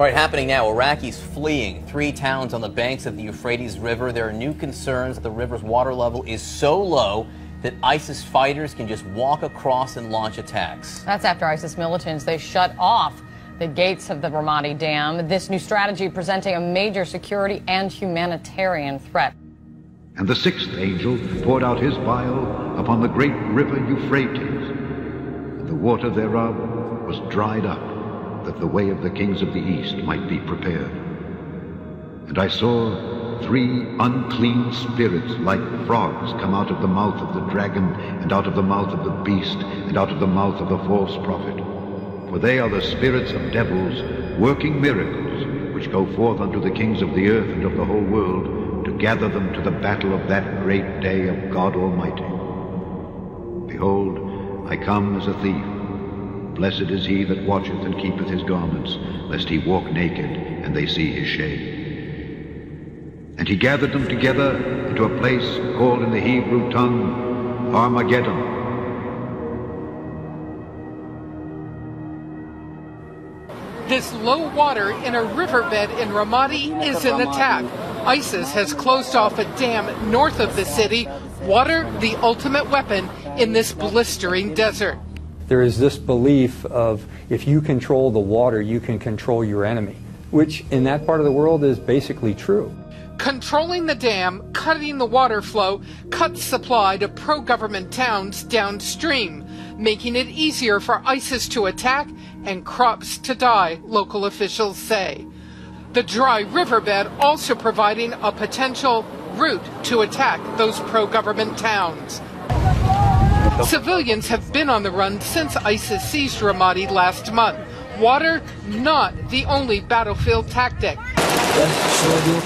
All right, happening now, Iraqis fleeing 3 towns on the banks of the Euphrates River. There are new concerns that the river's water level is so low that ISIS fighters can just walk across and launch attacks. That's after ISIS militants, they shut off the gates of the Ramadi Dam. This new strategy presenting a major security and humanitarian threat. And the 6th angel poured out his vial upon the great river Euphrates, and the water thereof was dried up, that the way of the kings of the east might be prepared. And I saw 3 unclean spirits like frogs come out of the mouth of the dragon, and out of the mouth of the beast, and out of the mouth of the false prophet. For they are the spirits of devils, working miracles, which go forth unto the kings of the earth and of the whole world, to gather them to the battle of that great day of God Almighty. Behold, I come as a thief. Blessed is he that watcheth and keepeth his garments, lest he walk naked, and they see his shame. And he gathered them together into a place called in the Hebrew tongue Armageddon. This low water in a riverbed in Ramadi is an attack. ISIS has closed off a dam north of the city. Water, the ultimate weapon in this blistering desert. There is this belief of if you control the water, you can control your enemy, which in that part of the world is basically true. Controlling the dam, cutting the water flow, cuts supply to pro-government towns downstream, making it easier for ISIS to attack and crops to die, local officials say. The dry riverbed also providing a potential route to attack those pro-government towns. Civilians have been on the run since ISIS seized Ramadi last month. Water, not the only battlefield tactic.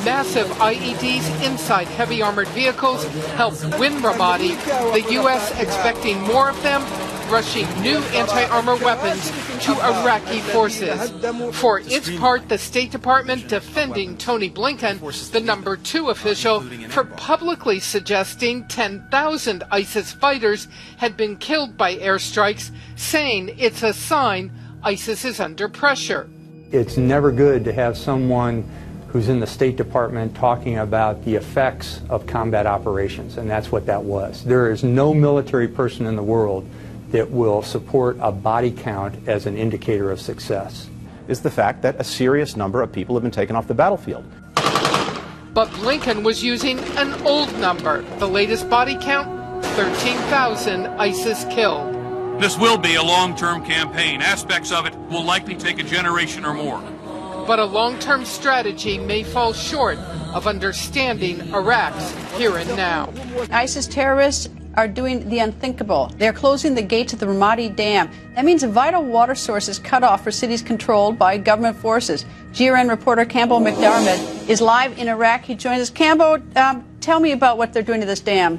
Massive IEDs inside heavy armored vehicles helped win Ramadi, the U.S. expecting more of them, rushing new anti-armor weapons to Iraqi forces. For its part, the State Department defending Tony Blinken, the #2 official, for publicly suggesting 10,000 ISIS fighters had been killed by airstrikes, saying it's a sign ISIS is under pressure. It's never good to have someone who's in the State Department talking about the effects of combat operations, and that's what that was. There is no military person in the world that will support a body count as an indicator of success. Is the fact that a serious number of people have been taken off the battlefield. But Blinken was using an old number. The latest body count, 13,000 ISIS killed. This will be a long-term campaign. Aspects of it will likely take a generation or more. But a long-term strategy may fall short of understanding Iraq's here and now. ISIS terrorists are doing the unthinkable. They're closing the gates of the Ramadi Dam. That means a vital water source is cut off for cities controlled by government forces. GRN reporter Campbell McDermott is live in Iraq. He joins us. Campbell, tell me about what they're doing to this dam.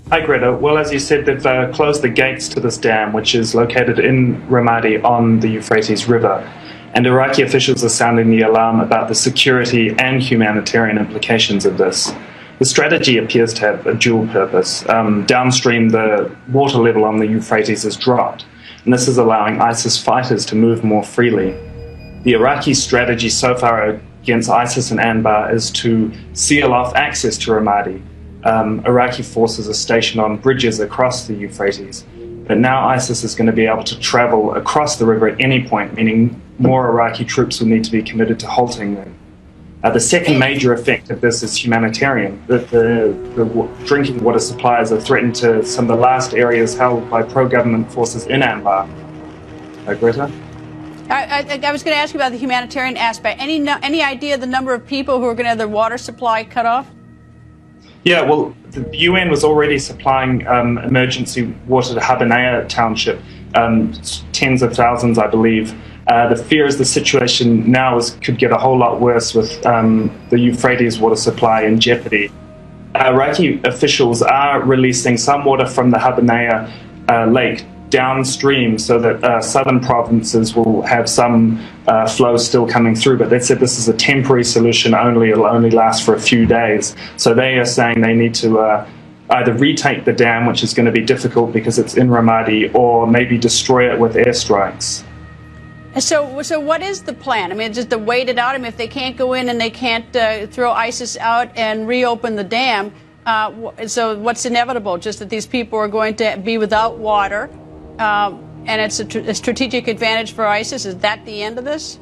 Hi, Greta. Well, as you said, they've closed the gates to this dam, which is located in Ramadi on the Euphrates River. And Iraqi officials are sounding the alarm about the security and humanitarian implications of this. The strategy appears to have a dual purpose. Downstream, the water level on the Euphrates has dropped, and this is allowing ISIS fighters to move more freely. The Iraqi strategy so far against ISIS and Anbar is to seal off access to Ramadi. Iraqi forces are stationed on bridges across the Euphrates, but now ISIS is going to be able to travel across the river at any point, meaning more Iraqi troops will need to be committed to halting them. The second major effect of this is humanitarian. The drinking water supplies are threatened to some of the last areas held by pro-government forces in Anbar. Greta? I was going to ask you about the humanitarian aspect. Any idea the number of people who are going to have their water supply cut off? Yeah, well, the UN was already supplying emergency water to Habanea Township, tens of thousands, I believe. The fear is the situation now could get a whole lot worse with the Euphrates water supply in jeopardy. Iraqi officials are releasing some water from the Habanea lake downstream so that southern provinces will have some flow still coming through, but they said this is a temporary solution only. It'll only last for a few days. So they are saying they need to either retake the dam, which is going to be difficult because it's in Ramadi, or maybe destroy it with airstrikes. So what is the plan? I mean, just to wait it out? I mean, if they can't go in and they can't throw ISIS out and reopen the dam, so what's inevitable? Just that these people are going to be without water, and it's a strategic advantage for ISIS? Is that the end of this?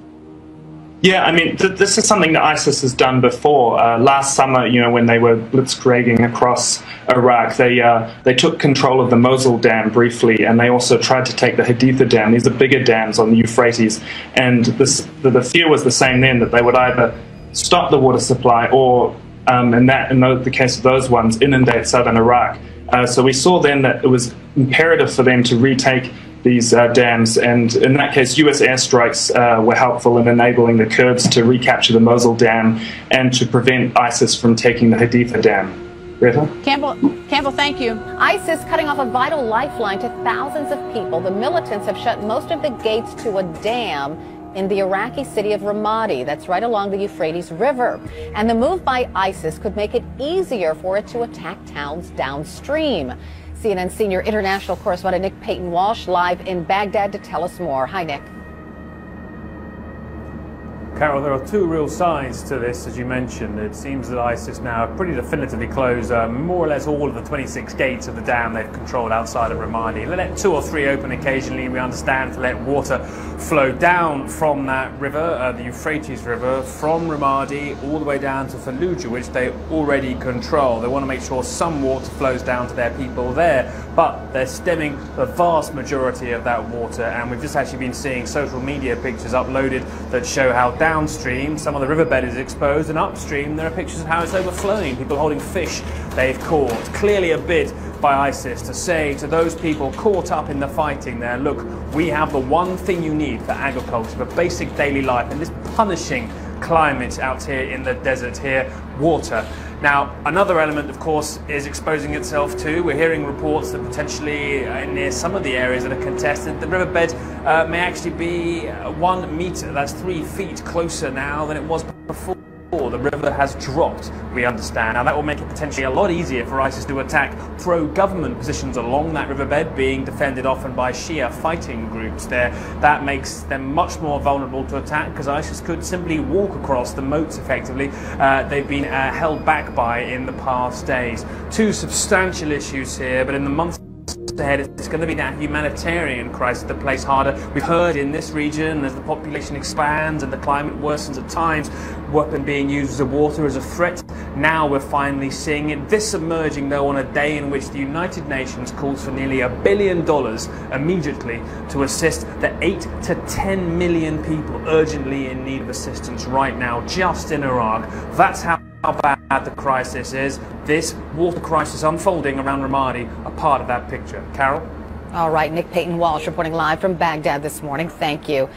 Yeah, I mean, this is something that ISIS has done before. Last summer, when they were blitzkrieging across Iraq, they took control of the Mosul Dam briefly, and they also tried to take the Haditha Dam. These are bigger dams on the Euphrates, and the fear was the same then, that they would either stop the water supply or, in the case of those ones, inundate southern Iraq. So we saw then that it was imperative for them to retake these dams, and in that case, U.S. airstrikes were helpful in enabling the Kurds to recapture the Mosul Dam and to prevent ISIS from taking the Haditha Dam. Greta? Campbell, thank you. ISIS cutting off a vital lifeline to thousands of people. The militants have shut most of the gates to a dam in the Iraqi city of Ramadi, that's right along the Euphrates River. And the move by ISIS could make it easier for it to attack towns downstream. CNN senior international correspondent Nick Payton-Walsh live in Baghdad to tell us more. Hi, Nick. Carol, there are two real sides to this, as you mentioned. It seems that ISIS now have pretty definitively closed more or less all of the 26 gates of the dam they've controlled outside of Ramadi. They let 2 or 3 open occasionally, we understand, to let water flow down from that river, the Euphrates River, from Ramadi all the way down to Fallujah, which they already control. They want to make sure some water flows down to their people there, but they're stemming the vast majority of that water, and we've just actually been seeing social media pictures uploaded that show how downstream some of the riverbed is exposed, and upstream there are pictures of how it's overflowing, people holding fish they've caught. Clearly a bid by ISIS to say to those people caught up in the fighting there, look, we have the one thing you need for agriculture, for basic daily life in this punishing climate out here in the desert here, water. Now, another element, of course, is exposing itself too. We're hearing reports that potentially near some of the areas that are contested, the riverbed may actually be 1 meter, that's 3 feet closer now than it was before. The river has dropped, we understand. Now that will make it potentially a lot easier for ISIS to attack pro-government positions along that riverbed, being defended often by Shia fighting groups there. That makes them much more vulnerable to attack, because ISIS could simply walk across the moats effectively they've been held back by in the past days. Two substantial issues here, but in the months ahead, it's going to be that humanitarian crisis that plays harder. We've heard in this region, as the population expands and the climate worsens at times, weapon being used as a water as a threat. Now we're finally seeing it. This emerging, though, on a day in which the United Nations calls for nearly $1 billion immediately to assist the 8 to 10 million people urgently in need of assistance right now, just in Iraq. That's how bad the crisis is. This water crisis unfolding around Ramadi, a part of that picture. Carol? All right, Nick Payton-Walsh reporting live from Baghdad this morning. Thank you.